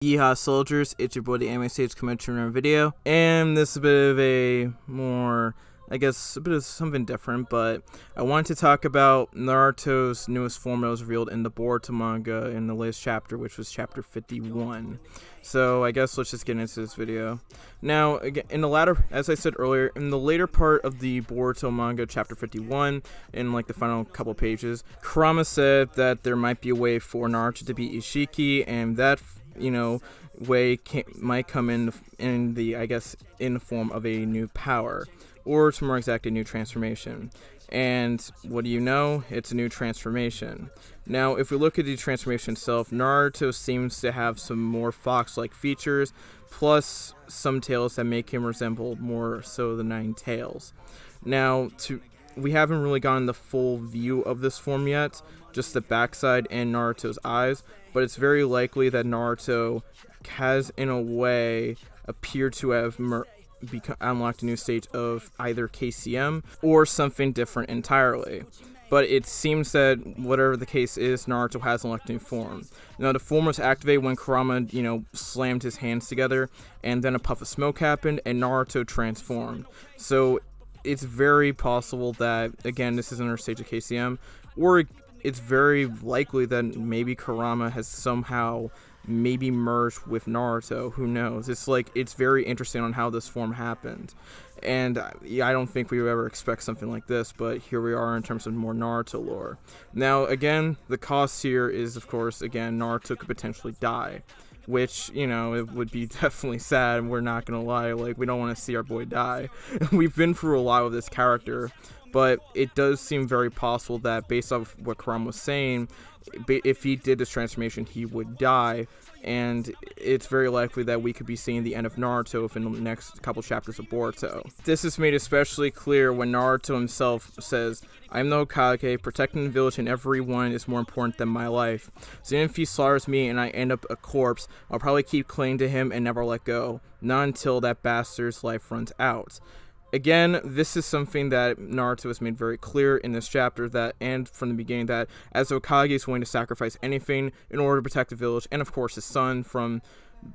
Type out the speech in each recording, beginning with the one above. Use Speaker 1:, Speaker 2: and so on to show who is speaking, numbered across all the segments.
Speaker 1: Yeehaw soldiers, it's your boy the Anime Sage coming to another video, and this is a bit of a more, I guess, a bit of something different, but I wanted to talk about Naruto's newest form that was revealed in the Boruto manga in the latest chapter, which was chapter 51. So I guess let's just get into this video. Now, again, in the latter, as I said earlier, in the later part of the Boruto manga, chapter 51, in like the final couple pages, Kurama said that there might be a way for Naruto to be Ishiki, and that way might come in the, I guess, in the form of a new power, or to more exactly, a new transformation. And what do you know? It's a new transformation. Now, if we look at the transformation itself, Naruto seems to have some more fox-like features, plus some tails that make him resemble more so the Nine Tails. Now, we haven't really gotten the full view of this form yet, just the backside and Naruto's eyes, but it's very likely that Naruto has, in a way, appeared to have unlocked a new stage of either KCM or something different entirely. But it seems that whatever the case is, Naruto has unlocked a new form. Now, the form was activated when Kurama, slammed his hands together, and then a puff of smoke happened, and Naruto transformed. So it's very possible that, again, this is another stage of KCM, or it's very likely that maybe Kurama has somehow maybe merged with Naruto. Who knows? It's very interesting on how this form happened. And I don't think we would ever expect something like this, but here we are in terms of more Naruto lore. Now, again, the cost here is, of course, again, Naruto could potentially die, which, it would be definitely sad, and we're not gonna lie, we don't want to see our boy die. We've been through a lot with this character, but it does seem very possible that, based off what Kurama was saying, if he did this transformation, he would die, and it's very likely that we could be seeing the end of Naruto within the next couple chapters of Boruto. This is made especially clear when Naruto himself says, "I'm the Hokage, protecting the village and everyone is more important than my life. So even if he slaughters me and I end up a corpse, I'll probably keep clinging to him and never let go, not until that bastard's life runs out." Again, this is something that Naruto has made very clear in this chapter, and from the beginning, that as Hokage is willing to sacrifice anything in order to protect the village, and of course his son from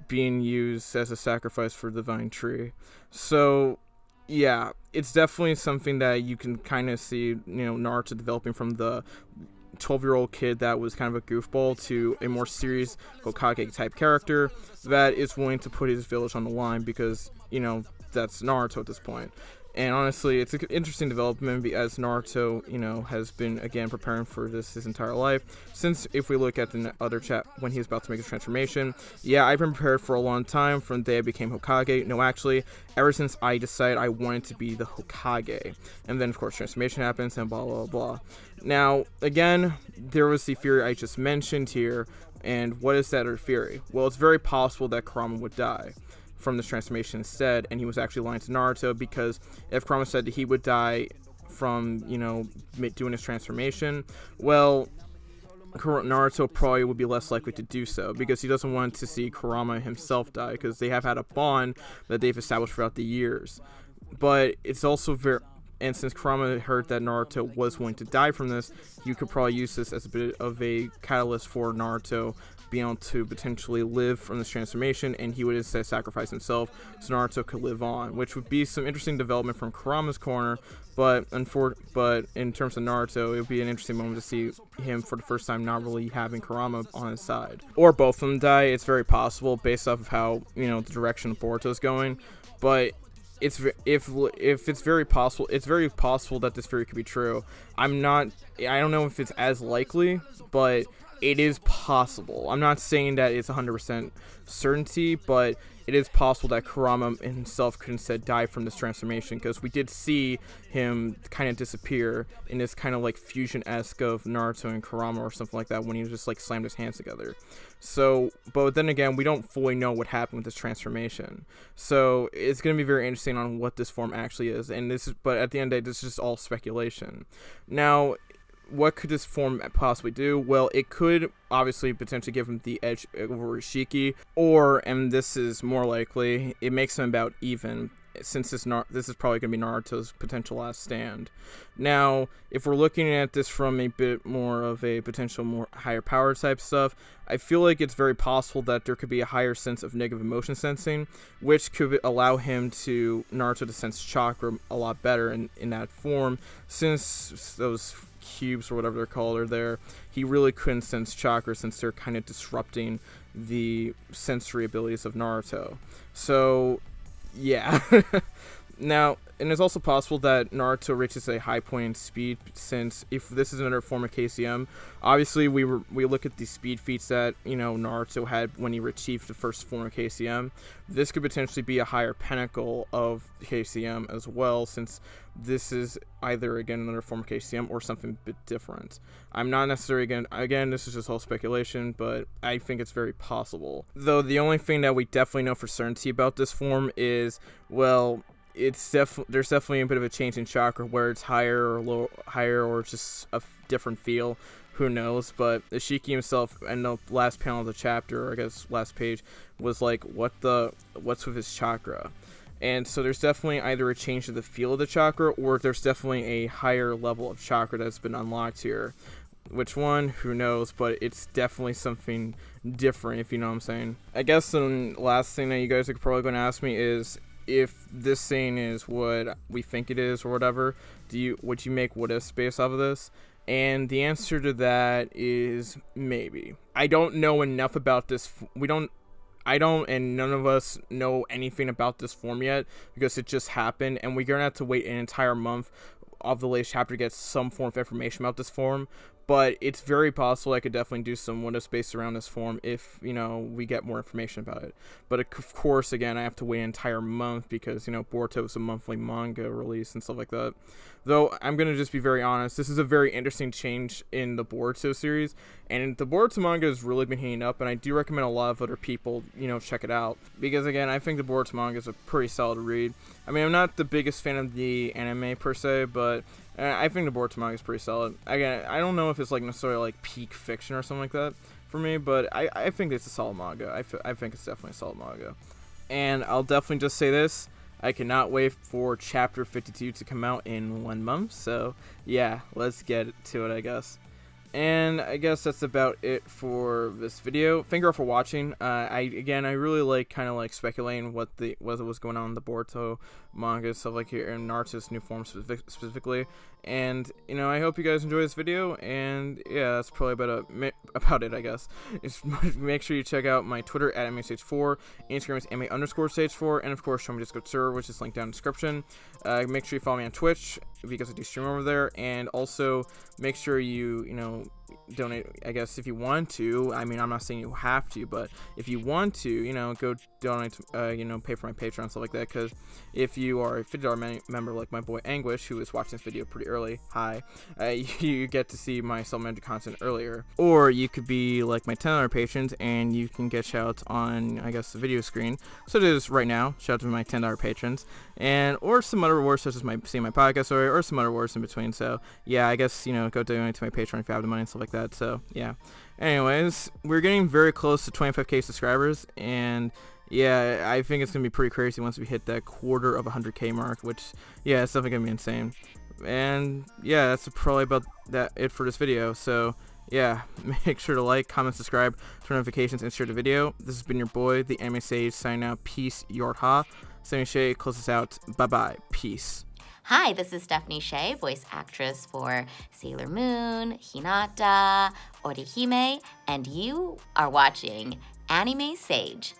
Speaker 1: being used as a sacrifice for the Divine Tree. So yeah, it's definitely something that you can kind of see, Naruto developing from the 12-year-old kid that was kind of a goofball to a more serious Hokage type character that is willing to put his village on the line because, that's Naruto at this point. And honestly, it's an interesting development as Naruto, has been, again, preparing for this his entire life. Since if we look at the other chat when he was about to make his transformation, yeah, I've been prepared for a long time from the day I became Hokage. No, actually, ever since I decided I wanted to be the Hokage. And then, of course, transformation happens and blah, blah, blah. Now, again, there was the theory I just mentioned here. And what is that other theory? Well, it's very possible that Kurama would die from this transformation instead, and he was actually lying to Naruto, because if Kurama said that he would die from, doing his transformation, well, Naruto probably would be less likely to do so, because he doesn't want to see Kurama himself die, because they have had a bond that they've established throughout the years. But it's also and since Kurama heard that Naruto was going to die from this, you could probably use this as a bit of a catalyst for Naruto being able to potentially live from this transformation, and he would instead sacrifice himself so Naruto could live on, which would be some interesting development from Kurama's corner. But in terms of Naruto, it would be an interesting moment to see him for the first time not really having Kurama on his side, or both of them die. It's very possible based off of how the direction Boruto is going, but if it's very possible, it's very possible that this theory could be true. I don't know if it's as likely, but it is possible. I'm not saying that it's 100% certainty, but it is possible that Kurama himself could instead die from this transformation, because we did see him kind of disappear in this kind of like fusion-esque of Naruto and Kurama or something like that when he just slammed his hands together. So, but then again, we don't fully know what happened with this transformation. So it's going to be very interesting on what this form actually is, but at the end of the day, this is just all speculation. Now, what could this form possibly do? Well, it could obviously potentially give him the edge over Ishiki, and this is more likely, it makes him about even since this is probably going to be Naruto's potential last stand. Now, if we're looking at this from a bit more of a potential more higher power type stuff, I feel like it's very possible that there could be a higher sense of negative emotion sensing, which could allow Naruto to sense chakra a lot better in that form, since those cubes or whatever they're called are there. He really couldn't sense chakra since they're kind of disrupting the sensory abilities of Naruto. So, yeah. Now, and it's also possible that Naruto reaches a high point in speed, since if this is another form of KCM, obviously we look at the speed feats that, Naruto had when he achieved the first form of KCM. This could potentially be a higher pinnacle of KCM as well, since this is either, again, another form of KCM or something a bit different. I'm not necessarily, again, this is just all speculation, but I think it's very possible. Though the only thing that we definitely know for certainty about this form is, well, there's definitely a bit of a change in chakra, where it's higher or just a different feel. Who knows? But Ishiki himself in the last panel of the chapter, or I guess last page, was like, what's with his chakra? And so there's definitely either a change to the feel of the chakra, or there's definitely a higher level of chakra that's been unlocked here. Which one? Who knows? But it's definitely something different, if you know what I'm saying. I guess the last thing that you guys are probably going to ask me is, if this scene is what we think it is or whatever, would you make what ifs based off of this? And the answer to that is maybe. I don't know enough about this. I don't, and none of us know anything about this form yet, because it just happened, and we're gonna have to wait an entire month of the latest chapter to get some form of information about this form. But it's very possible I could definitely do some what ifs based around this form if, we get more information about it. But of course, again, I have to wait an entire month because, Boruto is a monthly manga release and stuff like that. Though, I'm going to just be very honest, this is a very interesting change in the Boruto series, and the Boruto manga has really been heating up, and I do recommend a lot of other people, check it out. Because, again, I think the Boruto manga is a pretty solid read. I mean, I'm not the biggest fan of the anime per se, but I think the Boruto manga is pretty solid. Again, I don't know if it's necessarily peak fiction or something like that for me, but I think it's a solid manga. I think it's definitely a solid manga. And I'll definitely just say this, I cannot wait for chapter 52 to come out in 1 month, so yeah, let's get to it, I guess. And I guess that's about it for this video. Thank you all for watching. I really like speculating what was going on in the Boruto manga, stuff like here in Naruto's new form specifically. And I hope you guys enjoy this video. And yeah, that's probably about it, I guess. Just make sure you check out my Twitter at AnimeStage4, Instagram is anime_stage4, and of course show me Discord server, which is linked down in the description. Make sure you follow me on Twitch because I do stream over there, and also make sure you donate, I guess, if you want to. I mean, I'm not saying you have to, but if you want to, go donate, pay for my Patreon, stuff like that, because if you are a $50 member like my boy Anguish, who is watching this video pretty early, hi, you get to see my supplementary content earlier. Or you could be like my $10 patrons, and you can get shout-outs on, I guess, the video screen, such as right now, shout out to my $10 patrons, or some other rewards, such as seeing my podcast or some other rewards in between. So yeah, I guess, go donate to my Patreon if you have the money and stuff like that. So yeah, anyways, we're getting very close to 25k subscribers, and yeah, I think it's gonna be pretty crazy once we hit that quarter of 100k mark, which, yeah, it's definitely gonna be insane. And yeah, that's probably about it for this video. So yeah, make sure to like, comment, subscribe, turn notifications, and share the video. This has been your boy, the Anime Sage, signing out. Peace, Yorha. Sammy Shea, close us out. Bye bye. Peace.
Speaker 2: Hi, this is Stephanie Shea, voice actress for Sailor Moon, Hinata, Orihime, and you are watching Anime Sage.